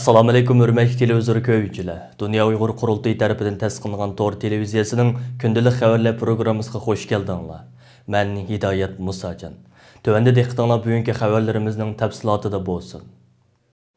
Assalamu alaykum hurmatli televizor ko'ruvchilar. Dunyo Uyg'ur qurultiyi tarafidan tasdiqlangan Tor televiziyasining kundalik xabarlar programmasiga xush keldinglar. Men Hidoyat Musajon. Tövəndə diqqətinizlər bugünkü xəbərlərimizin təfsilatında bolsun.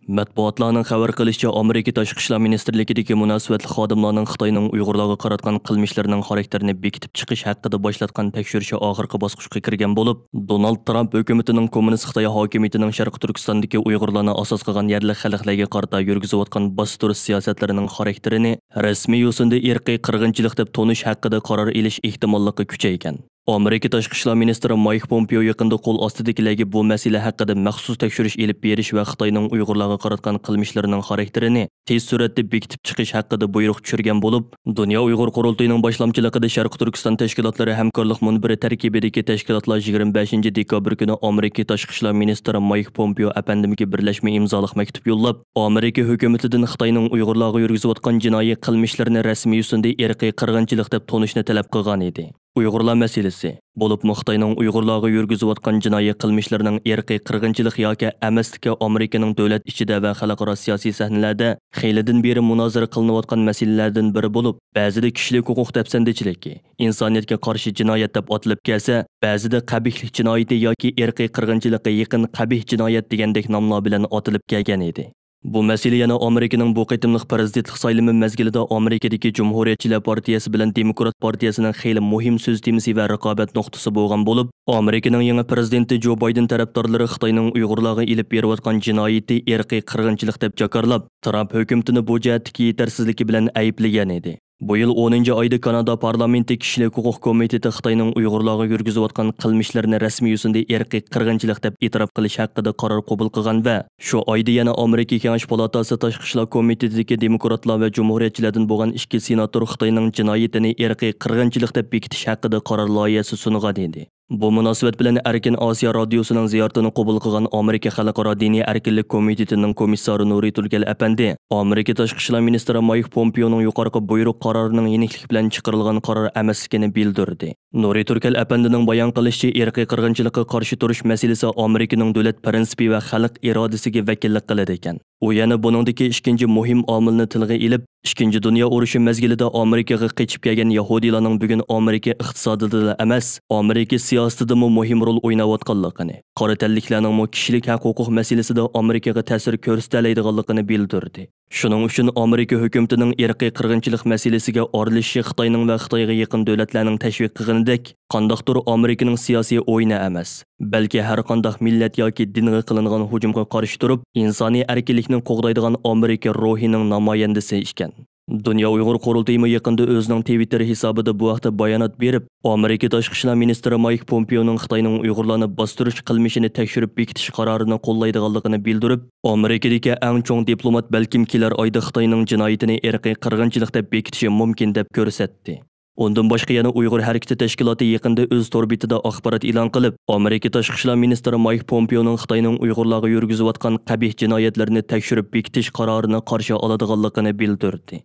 Matbuotlarning xabar qilishicha, Amerika Tashqi ishlar ministrligidagi munosabatli xodimlarning Xitoyning Uyg'urlarga qaratgan qilmishlarining xarakterini bekitib chiqish haqida boshlatgan tekshirishi oxirgi bosqichga kirgan bo'lib, Donald Trump hukumatining kommunist Xitoy hokimiyatining Sharq Turkistondagi Uyg'urlarni asos qilgan yerli xalqlarga qarata yurgizayotgan bostirish siyosatlarining xarakterini rasmiy yo'sinda irqiy qirg'inchilik deb tonish haqida qaror ilish ehtimolligi kuchaygan. Amerika Tashqi ishlar ministri Mike Pompeo yaqinda qo'l ostidagilarga bu masala haqida maxsus tekshirish elib berish va Xitoyning Uyg'urlarga qaratgan qilmishlarining xarakterini tez suratda bekitib chiqish haqida buyruq tushirgan bo'lib, Dunyo Uyg'ur qurultiyining boshlamchiligida Sharq Turkiston tashkilotlari hamkorlik munbiri tarkibidagi tashkilotlar 25 dekabr kuni Amerika Tashqi ishlar ministri Mike Pompeo apandimiga birlashma imzoliq maktub yo'llab, Amerika hukumatidan Xitoyning Uyg'urlarga yurgizayotgan jinoiy qilmishlarini rasmiy yo'sinda irqiy qirg'inchilik deb tonishni talab qilgan edi. Uyg'urlar masalasi bo'lib, Xitoyning Uyg'urlarga yurgizayotgan jinoiy qilmishlarining irqiy qirg'inchilik yoki emasligi Amerikaning davlat ichida va xalqaro siyosiy sahnalarda xeylidan beri munozara qilinayotgan masalalardan biri bo'lib, ba'zida kishilik huquq dafsandichiligi, insoniyatga qarshi jinoyat deb atalib kelsa, ba'zida qabihlik jinoyati yoki irqiy qirg'inchilikqa yaqin qabih jinoyat degandek nomlar bilan atalib kelgan edi. Bu masala yana Amerikaning bu qitimliq prezidentlik saylimi mezgilida Amerikadagi Cumhuriyetçiler partiyasi bilan Demokrat partiyasining xeyli muhim so'z temisi va raqobat nuqtasi bo'lgan bo'lib, Amerikaning yangi prezidenti Joe Biden tarafdorlari Xitoyning Uyg'urlarga ilib berayotgan jinoyatni irqiy qirg'inchilik deb jakarlab, Trump hukumatini bu jihatdagi yetersizligi bilan ayblagan edi. Bu yil 10-oyda Kanada parlamenti kishilik huquq komiteti Xitoyning Uyg'urlarga yurgizayotgan qilmishlarini rasmiy yo'sinda irqiy qirg'inchilik deb e'tirof qilish haqida qaror qabul qilgan va shu oyda yana Amerika Kengash palatasi Tashqi ishlar komitetidagi demokratlar va jumhuriyatchilardan bo'lgan ikki senator Xitoyning jinoyatini irqiy qirg'inchilik deb bekitish haqida qaror loyihasi sungan edi. Bu munosabat bilan Erkin Osiyo radiosining ziyoratini qabul qilgan Amerika Xalqaro diniy erkinlik komitetining komissari Nuri Turkal apandi, Amerika Tashqi ishlar ministri Mike Pompeoning yuqorqi buyruq qarorining yeniklik bilan chiqarilgan qaror emasligini bildirdi. Nuri Turkal apandining bayon qilishicha, irqiy qirg'inchilikqa qarshi turish masalasi Amerikaning davlat prinsipi va xalq irodasiga vakillik qiladi ekan. U yana buningdagi ikkinchi muhim omilni tilga ilib, Ikkinchi dunyo urushi mezgilida Amerikaga qochib kelgan yahudiylarning bugun Amerika iqtisodida emas, Amerika siyosatida muhim rol o'ynayotganligini, qora tanliklarning kishilik huquq masalasida Amerikaga ta'sir ko'rsatadiganligini bildirdi. Shuning uchun Amerika hukumatining irqiy qirg'inchilik masalasiga orilishi Xitoyning va Xitoyga yaqin davlatlarning tashviq qilganidek, qandaqdir Amerikaning siyosiy o'yini emas, balki har qanday millat yoki dinga qilingan hujumga qarshi turib, insoniy erkinlikni qo'g'daydigan Amerika ruhining namoyandasi ekan. Dunyo Uyg'ur qurultiyi yaqinda o'zining Twitter hisobida bu haqda bayonot berib, Amerika Tashqi ishlar ministri Mike Pompeoning Xitoyning Uyg'urlarni bostirish qilmishini tekshirib bekitish qarorini qo'llaydiganligini bildirib, Amerikadagi eng chong diplomat balkim kelar oyda Xitoyning jinoyatini irqiy qirg'inchilik deb bekitishi mumkin deb ko'rsatdi. Undan boshqa yana Uyg'ur harakati tashkiloti yaqinda o'z torbitida axborot e'lon qilib, Amerika Tashqi ishlar ministri Mike Pompeoning Xitoyning Uyg'urlarga yurgizayotgan qabih jinoyatlarini tekshirib bekitish qarorini qarshi oladiganligini bildirdi.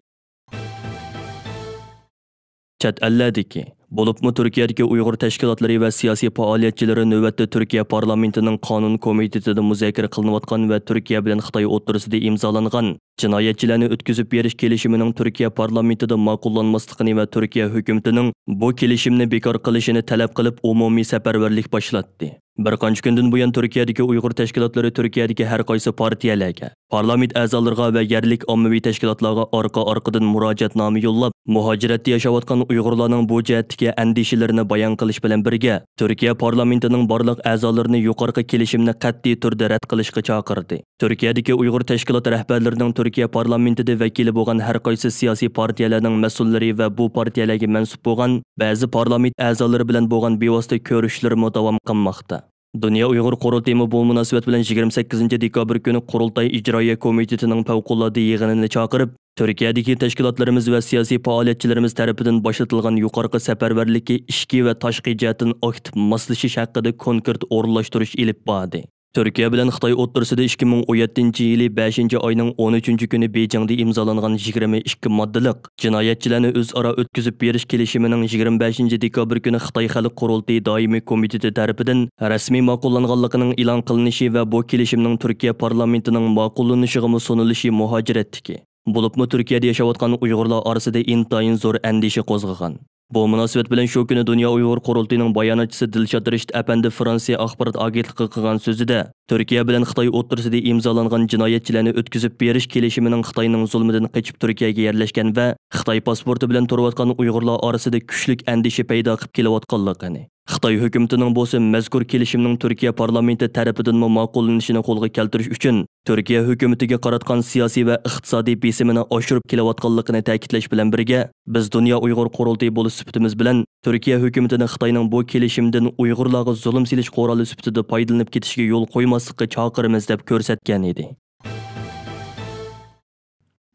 Chet ellardagi bo'libmi Turkiyadagi Uyg'ur tashkilotlari va siyosiy faoliyatchilari navbatda Turkiya parlamentining qonun komitetida muzokara qilinayotgan va Turkiya bilan Xitoy o'rtasida imzolangan jinoyatchilarni o'tkazib berish kelishimining Turkiya parlamentida ma'qullanmasligini va Turkiya hukumatining bu kelishimni bekor qilishini talab qilib umumiy safarbarlik boshlatdi. Bir qancha kundan buyon Turkiyadagi Uyg'ur tashkilotlari Turkiyadagi har qaysi partiyalarga, parlament a'zolariga va yerlik ommaviy tashkilotlarga orqa-orqadan murojaatnoma yo'llab, muhojiratda yashayotgan Uyg'urlarning bu jihatdagi andishalarini bayon qilish bilan birga, Turkiya parlamentining barliq a'zolarini yuqorqi kelishimni qat'iy turda rad qilishga chaqirdi. Turkiyadagi Uyg'ur tashkilot rahbarlarining Turkiya parlamentida vakili bo'lgan har qaysi siyosiy partiyalarning mas'ullari va bu partiyalarga mansub bo'lgan ba'zi parlament a'zolari bilan bo'lgan bevosita ko'rishlar davom qilmoqda. Dunyo Uyg'ur qurultiyi bu munosabat bilan 28 dekabr kuni Qurultay ijroiya komitetining favqulodda yig'inini chaqirib, Turkiyadagi tashkilotlarimiz va siyosiy faoliyatchilarimiz tarafidan boshlatilgan yuqorqi safarbarlikka ichki va tashqi jihatdan aktiv moslashish haqida konkret o'rinlashtirish ilib bordi. Türkiye bilan Xitoy o'rtasida 2017-yili 5-oyning 13-kuni Beyjingda imzolangan 22 moddalik jinoyatchilarni o'zaro o'tkazib berish kelishimining 25-dekabr kuni Xitoy Xalq Qurultiyi doimiy komiteti tarafidan rasmiy ma'qullanganligining e'lon qilinishi va bu kelishimning Turkiya parlamentining ma'qullanishiga sunilishi muhojiratdiki. Bo'libmi Turkiyada yashayotgan Uyg'urlar orasida intayin zo'r andisha qo'zg'agan. Bu munosabat bilan shu kuni Dunyo Uyg'ur Qurultiyining bayonotchisi Dilshod Rishit apandi Fransiya axborot agentligiga qilgan so'zida Turkiya bilan Xitoy o'rtasida imzolangan jinoyatchilarni o'tkazib berish kelishimining Xitoyning zulmidan qochib Turkiyaga yerlashgan va Xitoy pasporti bilan turayotgan Uyg'urlar orasida kuchlik andisha paydo qilib kelayotganligini, Xitoy hukumatining bo'lsa mazkur kelishimning Turkiya parlamenti tarafidan ma'qullanishini qo'lga keltirish uchun Turkiya hukumatiga qaratgan siyosiy va iqtisodiy besimini oshirib kelayotganligini ta'kidlash bilan birga, biz Dunyo Uyg'ur Qurultiyi bo'lish sifatimiz bilan Turkiya hukumatini Xitoyning bu kelishimdan Uyg'urlarga zulm silish quroli sifatida foydalanib ketishiga yo'l qo'ymaslikka chaqiramiz deb ko'rsatgan edi.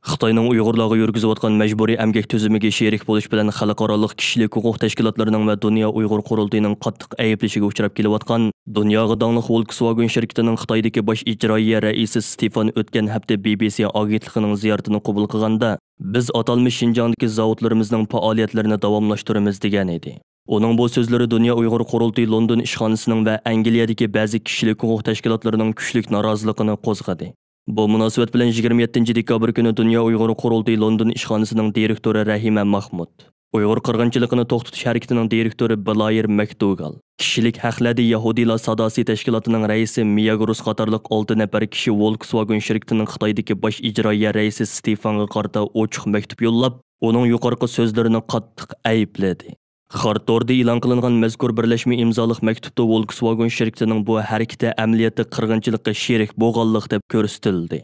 Xitoyning Uyg'urlarga yurgizayotgan majburiy emgak tuzimiga sherik bo'lish bilan xalqaro kishilik huquq tashkilotlarining va Dunyo Uyg'ur Qurultiyining qattiq ayblashiga uchrab kelayotgan dunyoga donliq Volkswagen shirkatining Xitoydagi bosh ijroiya raisi Stefan o'tgan hafta BBC agentligining ziyoratini qabul qilganda biz atalmish Shinjongdagi zavodlarimizning faoliyatlarini davomlashtiramiz degan edi. Uning bu so'zlari Dunyo Uyg'ur Qurultiyi London ishxonasining va Angliyadagi ba'zi kishilik huquq tashkilotlarining kuchlik noroziligini qo'zg'adi. Bu munosabat bilan 27-dekabr kuni Dunyo Uyg'ur Qurultiyi London ishxonasining direktori Rahima Mahmud, Uyg'ur qirg'inchiligini to'xtatish harakatining direktori Blair McDougal, kishilik haqlarda Yahudilar sadosi tashkilotining raisi Miyagrus qatorliq 6 nafar kishi Volkswagen shirkatining Xitoydagi bosh ijroiya raisi Stefanga qarata ochiq maktub yo'llab, uning yuqorqi so'zlarini qattiq aybladi. Xartorda e'lon qilingan mazkur birlashma imzoliq maktubda Volkswagen shirkatining bu harakati amaliyotda qirg'inchilikqa sherik bo'lganlik deb ko'rsatildi.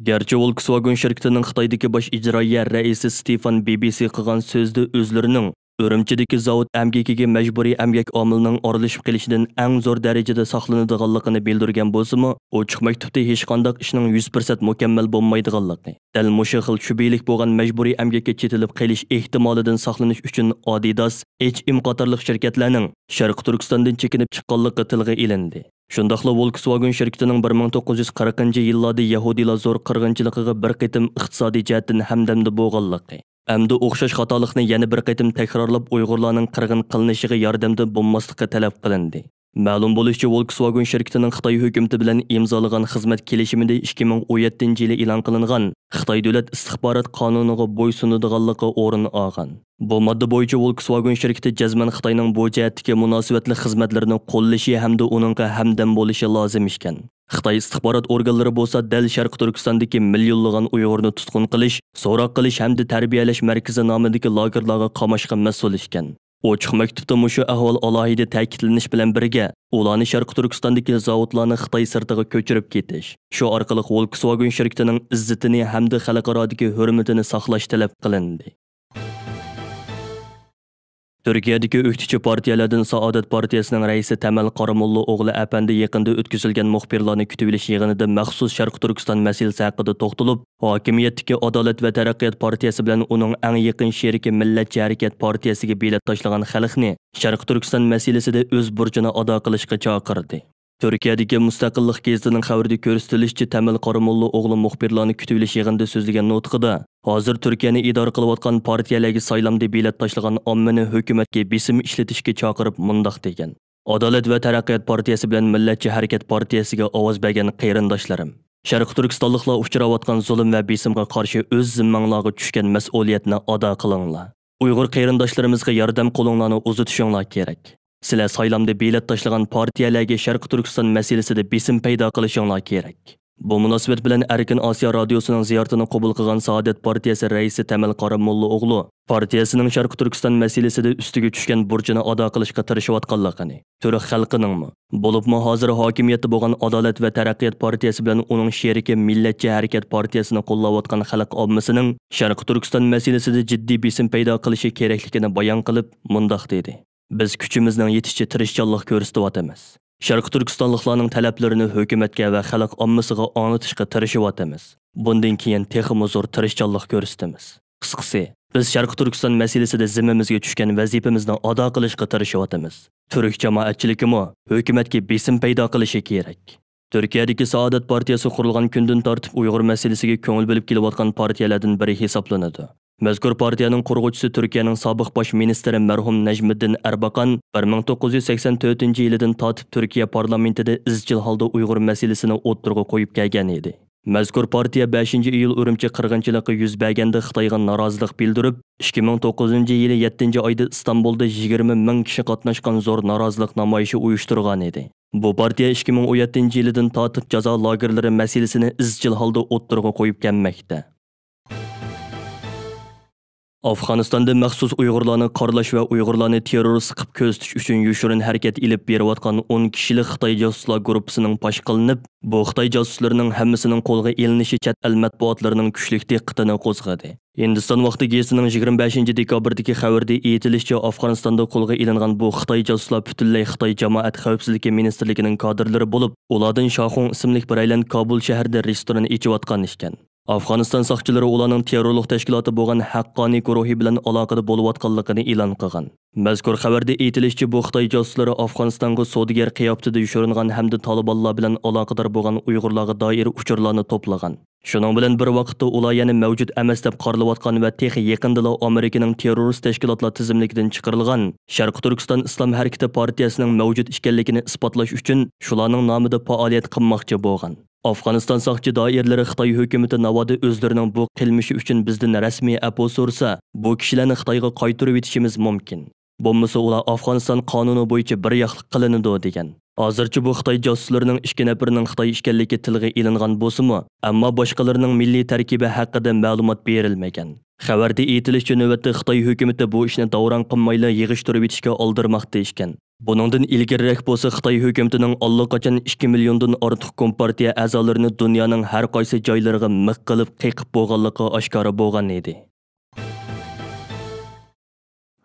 Garchi Volkswagen shirkatining Xitoydagi bosh ijroiya raisi Stefan BBC qilgan so'zda o'zlarining Urumchidagi zavod amgakiga majburiy amgak omilining oralashib kelishidan eng zo'r darajada saqlanadiganligini bildirgan bo'lsa-mu, ochiq maktubda hech qanday ishning 100% mukammal bo'lmaydiganligi, dal mushu xil shubhalik bo'lgan majburiy amgakka chetilib qelish ehtimolidan saqlanish uchun Adidas, H&M qatorliq shirkatlarning Sharq Turkistondan chekinib chiqqanligi tilga ilindi. Shundaqla Volkswagen shirkatining 1940-yillarda Yahudilar zo'r qirg'inchiligiga bir qitim iqtisodiy jihatdan hamdamda bo'lganligi, hamda o'xshash xatolikni yana bir qitim takrorlab Uyg'urlarning qirg'in qilinishiga yordamda bo'lmasligi talab qilindi. Ma'lum bo'lishicha, Volkswagen shirkatining Xitoy hukumati bilan imzolagan xizmat kelishimida 2017-yili e'lon qilingan Xitoy davlat istixborot qonuniga bo'ysunadiganligi o'rin olgan. Bu modda bo'yicha Volkswagen shirkati jazman Xitoyning bu jihatdagi munosabatli xizmatlarini qo'llashi hamda uningga hamdam bo'lishi lozim ekan. Xitoy istixborot organlari bo'lsa dal Sharq Turkistondagi millionlagan Uyg'urni tutqun qilish, so'roq qilish hamda tarbiyalash markazi nomidagi lagerlarga qamashga mas'ul ekan. Ochiq maktubda mushu ahvol alohida ta'kidlanish bilan birga, ularni Sharq Turkistondagi zavodlarni Xitoy sirtiga ko'chirib ketish, shu orqali Volkswagen shirkatining izzatini hamda xalqarodagi hurmatini saqlash talab qilindi. Turkiyadagi o'qituvchi partiyalardan Saodat partiyasining raisi Tamal Qaramulla o'g'li apandi yaqinda o'tkazilgan muxbirlarni kutib olish yig'inida maxsus Sharq Turkiston masalasi haqida to'xtalib, hokimiyatdagi Adolat va taraqqiyot partiyasi bilan uning eng yaqin sheriki Millatchi harakat partiyasiga bilet tashlagan xalqni Sharq Turkiston masalasida o'z burchini ado qilishga chaqirdi. Turkiyadagi Mustaqillik gazetining xabarida ko'rsatilishicha, Tamal Qaramulla o'g'li muxbirlarni kutib olish yig'inida so'zlagan nutqida hozir Turkiyani idora qilayotgan partiyalarga saylamda bilet tashlagan ommani hukumatga besim ishlatishga chaqirib mundaq degan: Adolat va taraqqiyot partiyasi bilan Millatchi harakat partiyasiga ovoz bergan qarindoshlarim, Sharq Turkistonliklar uchrayotgan zulm va besimga qarshi o'z zimmanglarga tushgan mas'uliyatni ado qilinglar. Uyg'ur qarindoshlarimizga yordam qo'linglarni uzatishinglar kerak. Sizlar saylamda bilet tashlagan partiyalarga Sharq Turkiston masalasida besim paydo qilishinglar kerak. Bu munosabat bilan Erkin Osiyo radiosining ziyoratini qabul qilgan Saodat partiyasi raisi Tamal Qaramulla o'g'li partiyasining Sharq Turkiston masalasida ustiga tushgan burchini ado qilishga tirishayotganligini, Turk xalqining bo'libmi hozir hokimiyatda bo'lgan Adolat va taraqqiyot partiyasi bilan uning sheriki Millatchi harakat partiyasini qo'llayotgan xalq ommasining Sharq Turkiston masalasida jiddiy besim paydo qilishi kerakligini bayon qilib mundaq dedi: Biz kuchimizning yetishicha tirishchanlik ko'rsatyapmiz. Sharq Turkistonliklarning talablarini hukumatga va xalq ommasiga anglitishga tirishyapmiz. Bundan keyin texmi zo'r tirishchanlik ko'rsatamiz. Qisqasi, biz Sharq Turkiston masalasida zimmamizga tushgan vazifamizni ado qilishga tirishyapmiz. Turk jamoatchiligimi hukumatga besim paydo qilishi kerak. Türkiyədəki Saadet Partiyası qurulğan gündən tartib Uyğur məsələsiga köngül bilib kelayotgan partiyalardan biri hesablanadi. Mazkur partiyanın qurğuchisi Türkiye'nin sobiq bosh ministri mərhum Necmiddin Erbakan 1984 yilidan tartib Türkiye parlamentida izchil holda Uyğur məsələsini o'ttirg'a qo'yib kelgan edi. Mazkur partiya 5 iyul Urumchi qirg'inchiligi yuz berganda Xitoyga norozilik bildirib, 2009 yili 7 oyda Istanbulda 20 ming kishi qatnashgan zo'r norozilik namoyishi uyushtirgan edi. Bu partiya 2017 yilidan tartib jazo lagerlari masalasini izchil holda o'ttirg'a qo'yib kelmoqda. Afg'onistonda maxsus Uyg'urlarni qoralash va Uyg'urlarni terrorist qilib ko'rsatish uchun yoshirin harakat ilib berayotgan 10 kishilik Xitoy josuslar guruhining fosh qilinib, bu Xitoy josuslarining hammasining qo'lga ilinishi chet el matbuotlarining kuchli diqqatini qo'zg'adi. Hindiston vaqti gazetining 25 dekabrdagi xabarda aytilishicha, Afg'onistonda qo'lga ilingan bu Xitoy josuslar butunlay Xitoy jamoat xavfsizligi ministrligining kadrlari bo'lib, ulardan Shohun ismli bir aylan Kabul shahrida restoran ichayotgan ekan. Afg'oniston soqchilari ularning terrorlik tashkiloti bo'lgan Haqqoniy guruhi bilan aloqada bo'layotganligini e'lon qilgan. Mazkur xabarda aytilishicha, bu Xitoy josuslari Afg'onistonga savdogar qiyofatida yoshiringan hamda Talibanlar bilan aloqador bo'lgan Uyg'urlarga doir uchurlarni to'plagan. Shuning bilan bir vaqtda ular yana mavjud emas deb qaralayotgan va texi yaqindala Amerikaning terrorist tashkilotlar tizimligidan chiqarilgan Sharq Turkiston Islom harakati partiyasining mavjud ekanligini isbotlash uchun shularning nomida faoliyat qilmoqchi bo'lgan. Afg'oniston soqchi doiralari Xitoy hukumati navoda o'zlarining bu qilmishi uchun bizdan rasmiy afo so'rasa, bu kishilarni Xitoyga qaytarib etishimiz mumkin. Bo'lmasa ular Afg'oniston qonuni bo'yicha bir yoqlik qilinadi degan. Hozircha bu Xitoy josuslarining 2 nafarining Xitoy ekanligi tilga ilingan bo'lsa-mu, ammo boshqalarining milliy tarkibi haqida ma'lumot berilmagan. Xabarda aytilishicha, navbatda Xitoy hukumati bu ishni davron qilmayla yig'ishtirib etishga oldirmoqda ekan. Buningdan ilgariroq bo'lsa, Xitoy hukumatining allaqachon 2 milliondan ortiq kompartiya a'zolarini dunyoning har qaysi joylariga miq qilib qiqib bo'lganligi oshkora bo'lgan edi.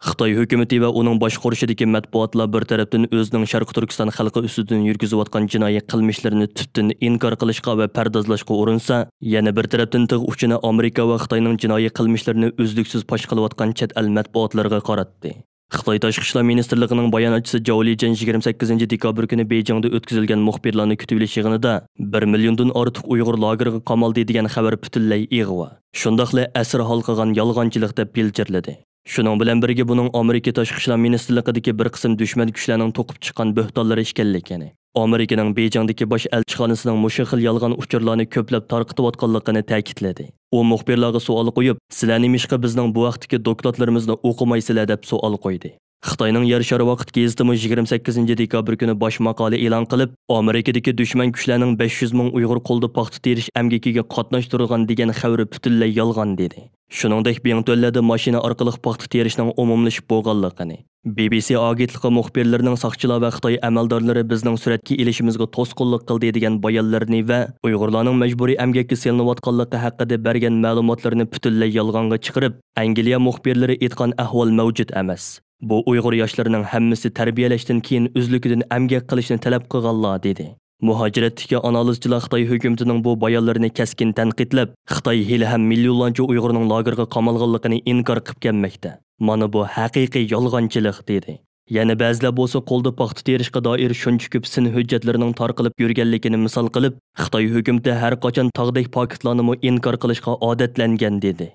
Xitoy hukumati va uning boshqarishidagi matbuotlar bir tarafdan o'zining Sharq Turkiston xalqi ustidan yurgizayotgan jinoiy qilmishlarini tubdan inkor qilishga va pardozlashga urinsa, yana bir tarafdan tig' uchini Amerika va Xitoyning jinoiy qilmishlarini uzluksiz fosh qilayotgan chet el matbuotlariga qaratdi. Xitoy Tashqi ishlar ministrligining bayonotchisi Zhao Lijian 28 dekabr kuni Beijingda o'tkazilgan muxbirlarni kutib olish yig'inida 1 milliondan ortiq Uyg'ur lagerga qamaldi degan xabar butunlay ig'vo. Shundaqla asr hal qilgan yolg'onchilik deb bildirildi. Shuning bilan birga buning Amerika Tashqi ishlar ministrligidagi bir qism dushman kuchlarning to'qib chiqqan bo'htonlari ekanligini, Amerikaning Beijingdagi bosh elchixonasining mushu xil yolg'on uchurlarni ko'plab tarqatayotganligini ta'kidladi. U muxbirlarga savol qo'yib, "Sizlar nimishqa bizning bu vaqtdagi dokladlarimizni o'qimaysizlar?" deb savol qo'ydi. Xitoyning Yer shari vaqt gazetimi 28 dekabr kuni bosh maqola e'lon qilib, Amerikadagi dushman kuchlarning 500 ming Uyg'ur qo'lda paxta terish amgakiga qatnashtirilgan degan xabar butunlay yolg'on dedi. Shuningdek, Beyntollarda mashina orqali paxta terishning umumlashib bo'lganligini, BBC agentligi muxbirlarining soqchilar va Xitoy amaldorlari bizning suratga ilishimizga to'sqinlik qildi degan bayonlarni va Uyg'urlarning majburiy amgakka selinayotganligi haqida bergan ma'lumotlarni butunlay yolg'onga chiqarib, Angliya muxbirlari aytgan ahvol mavjud emas. Bu Uyg'ur yoshlarining hammasi tarbiyalashdan keyin o'zligidan amgak qilishni talab qilganlar dedi. Muhojiratdagi analizchilar Xitoy hukumatining bu bayonlarini keskin tanqidlab, Xitoy hali ham millionlarcha Uyg'urning lagerga qamalganligini inkor qilib kelmoqda. Mana bu haqiqiy yolg'onchilik dedi. Yana ba'zilar bo'lsa qo'lda paxta terishga doir shuncha ko'p sin hujjatlarining tarqalib yurganligini misol qilib, Xitoy hukumati har qachon tog'dek paketlarni inkor qilishga odatlangan dedi.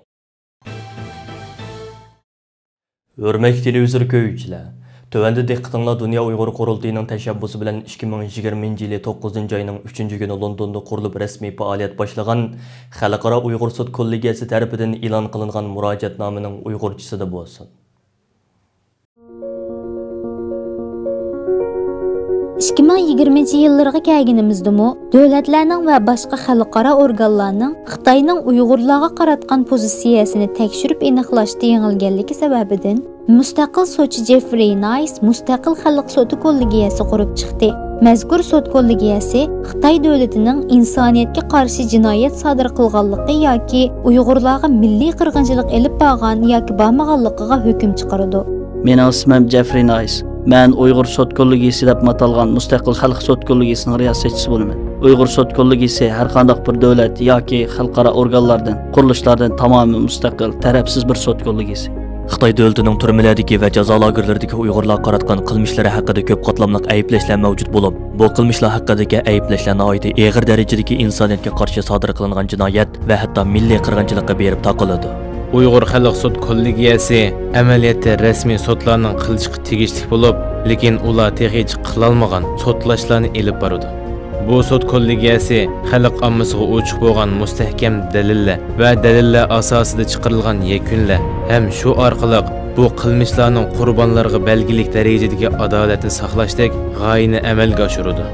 Hürmetli televizor ko'yuvchilar, tövəndə diqqətinizlər Dünya Uyğur Qurultayının təşəbbüsü bilan 2020 yılı 9 ayının 3 günü Londonda qurulub rəsmi fəaliyyət başlagan Xalqara Uyğur Sud Kollegiyası tərəfindən elan qılınğan müraciətnamənin Uyğurçası da bolsun. 2020 yıllarga kelganimizdimi, davlatlarning va boshqa xalqaro organlarning Xitoyning Uyg'urlarga qaratgan pozitsiyasini tekshirib aniqlashda yengilganligi sababidan mustaqil sudchi Jeffrey Nice mustaqil xalq sudi kollegiyasi qurib chiqdi. Mazkur sud kollegiyasi Xitoy davlatining insoniyatga qarshi jinoyat sodir qilganligi yoki Uyg'urlarga milliy qirg'inchilik elib borgan yoki bormaganligiga hukm chiqaradi. Mening ismim Jeffrey Nice. Men Uyg'ur sud kollegiyasi deb atalgan mustaqil xalq sud kollegiyasining riyosatchisi bo'laman. Uyg'ur sud kollegiyasi har qanday bir davlat yoki xalqaro organlardan, qurilishlardan tamoman mustaqil, tarafsiz bir sud kollegiyasi. Xitoy davlatining turmalardagi va jazo lagerlaridagi Uyg'urlar qaratgan qilmishlari haqida ko'p qatlamli ayblashlar mavjud bo'lib, bu qilmishlar haqidagi ayblashlarning oyda og'ir darajadagi insoniyatga qarshi sodir qilingan jinoyat va hatto milliy qirg'inchilikqa berib taqiladi. Uyg'ur xalq sud kollegiyasi amaliyotda rasmiy sudlarning qilishga tegishli bo'lib, lekin ular texnik qilolmagan sudlashlarni elib boradi. Bu sud kollegiyasi xalq ommasiga ochiq bo'lgan mustahkam dalillar va dalillar asosida chiqarilgan yakunlar ham shu orqali bu qilmishlarning qurbonlariga belgilik darajadagi adolatni saqlashdek g'oyani amalga oshiradi.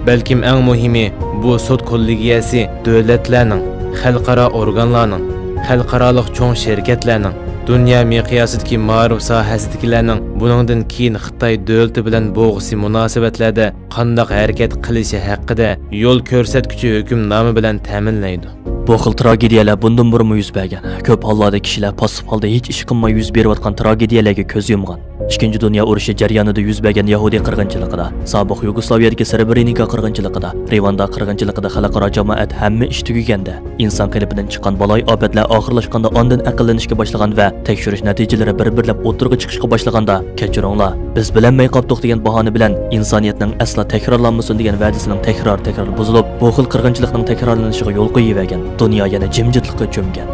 Balkim eng muhimi bu sud kollegiyasi davlatlarning, xalqaro organlarning, xalqaroliq cho'ng shirkatlarning, dunyo miqyosidagi ma'ruf sohasidagilarning buningdan keyin Xitoy davlati bilan bo'g'isi munosabatlarda qanday harakat qilishi haqida yo'l ko'rsatuvchi hukmnoma bilan ta'minlaydi. Bu xil tragediyalar bundan burun yuz bergan. Ko'p hollarda kishilar passiv holda hech ish qilmay yuz berayotgan tragediyalarga ko'z yumgan. Ikkinchi dunyo urushi jarayonida yuz bergan Yahudiy qirg'inchiligida, sobiq Yugoslaviyadagi Srebrenica qirg'inchiligida, Rivanda qirg'inchiligida xalqaro jamoat hamma ish tugaganda, inson qalbidan chiqqan baloy ofatlar oxirlashganda ondan aqllanishga boshlagan va tekshirish natijalari bir-birlab o'tirg'i chiqishga boshlaganda, kechiringlar, biz bilanmay qoldik degan bahona bilan insoniyatning asla takrorlanmasin degan va'dasining takror buzilib, bu xil qirg'inchilikning takrorlanishiga yo'l qo'yib dunyo yana jimjitlikka cho'mgan.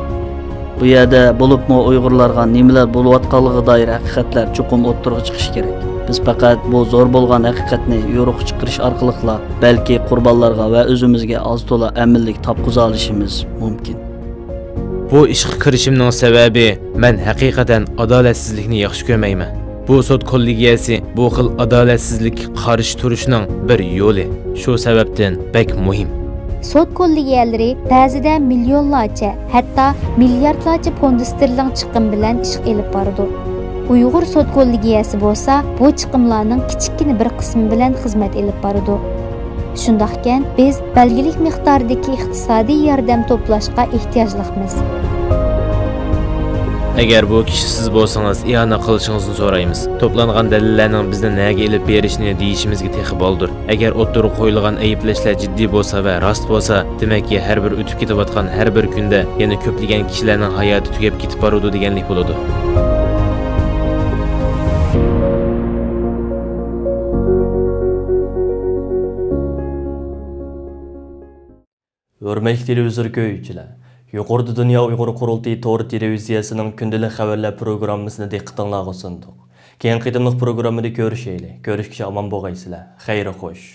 Bu yerda bo'libmi Uyg'urlarga nimalar bo'layotganligiga doir haqiqatlar chuqur o'ttirg'i chiqishi kerak. Biz faqat bu zo'r bo'lgan haqiqatni yo'riq chiqarish orqali balki qurbonlarga va o'zimizga oz to'la aminlik topqiza olishimiz mumkin. Bu ishga kirishimning sababi men haqiqatan adolatsizlikni yaxshi ko'rmayman. Bu sud kollegiyasi bu xil adolatsizlikka qarshi turishning bir yo'li. Shu sababdan bek muhim. Sud kollegiyalari ba'zida millionlarcha, hatto milliardlarcha fond sterling chiqim bilan ish elib boradi. Uyg'ur sud kollegiyasi bo'lsa, bu chiqimlarning kichikina bir qismi bilan xizmat elib boradi. Shundaqkan, biz belgilik miqdordagi iqtisodiy yordam to'plashga ehtiyojlimiz. Agar bu kishi siz bo'lsangiz, i'ona qilishingizni so'raymiz. To'plangan dalillarning bizni nega elib berishini deyishimizga texi bo'ldir. Agar o'ttirib qo'yilgan ayblashlar jiddiy bo'lsa va rost bo'lsa, demakki har bir o'tib ketayotgan har bir kunda yana ko'plagan kishilarning hayoti tugab ketib boradi deganlik bo'ladi. Hurmatli televizor ko'ruvchilar, Yuqorida Dunyo Uyg'ur Qurultiyi to'g'ri televiziyasining kundalik xabarlar programmasini diqqatingizga sundik. Keyingi qitimliq programmada ko'rishaylik. Ko'rishgacha omon bo'lgaysizlar. Xayr xo'sh.